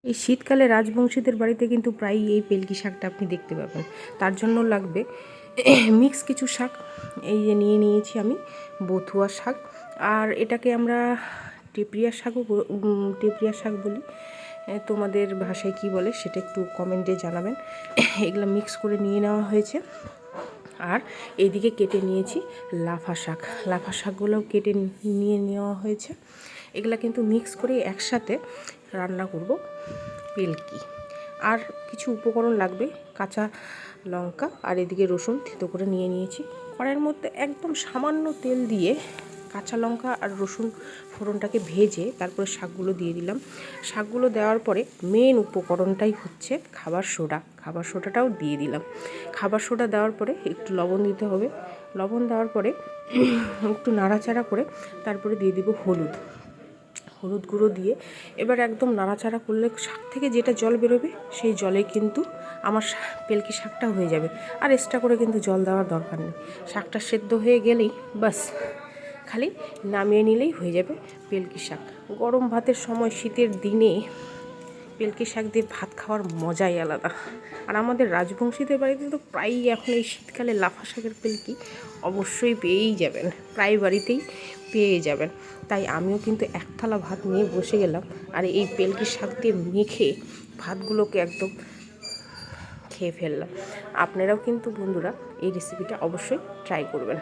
এই শীতকালে রাজবংশীদের বাড়িতে কিন্তু প্রায়ই এই পেলকি শাকটা আপনি দেখতে পাবেন। তার জন্য লাগবে মিক্স কিছু শাক। এই যে নিয়ে নিয়েছি আমি বথুয়া শাক, আর এটাকে আমরা টেপরিয়া শাক বলি। তোমাদের ভাষায় কি বলে সেটা একটু কমেন্টে জানাবেন। এগুলো মিক্স করে নিয়ে নেওয়া হয়েছে। আর এইদিকে কেটে নিয়েছি লাফা শাকগুলোও কেটে নিয়ে নেওয়া হয়েছে। এগুলা কিন্তু মিক্স করে একসাথে রান্না করব পেলকি। আর কিছু উপকরণ লাগবে, কাঁচা লঙ্কা আর এদিকে রসুন থেতো করে নিয়ে নিয়েছি। কড়াইয়ের মধ্যে একদম সামান্য তেল দিয়ে কাঁচা লঙ্কা আর রসুন ফোড়নটাকে ভেজে তারপরে শাকগুলো দিয়ে দিলাম। শাকগুলো দেওয়ার পরে মেন উপকরণটাই হচ্ছে খাবার সোডাটাও দিয়ে দিলাম। খাবার সোডা দেওয়ার পরে একটু লবণ দিতে হবে। লবণ দেওয়ার পরে একটু নাড়াচাড়া করে তারপরে দিয়ে দিব হলুদ গুঁড়ো দিয়ে এবার একদম নাড়াচাড়া করলে শাক থেকে যেটা জল বেরোবে সেই জলে কিন্তু আমার পেলকি শাকটা হয়ে যাবে। আর এক্সট্রা করে কিন্তু জল দেওয়ার দরকার নেই। শাকটা সেদ্ধ হয়ে গেলেই বাস খালি নামিয়ে নিলেই হয়ে যাবে পেলকি শাক। গরম ভাতের সময় শীতের দিনে পেলকি শাক দিয়ে ভাত খাওয়ার মজাই আলাদা। আর আমাদের রাজবংশীদের বাড়িতে তো প্রায়ই এখন এই শীতকালে লাফা শাকের পেলকি অবশ্যই পেয়েই যাবেন, প্রায় বাড়িতেই পেয়ে যাবেন। তাই আমিও কিন্তু এক থালা ভাত নিয়ে বসে গেলাম আর এই পেলকি শাক দিয়ে মেখে ভাতগুলোকে একদম খেয়ে ফেললাম। আপনারাও কিন্তু বন্ধুরা এই রেসিপিটা অবশ্যই ট্রাই করবেন।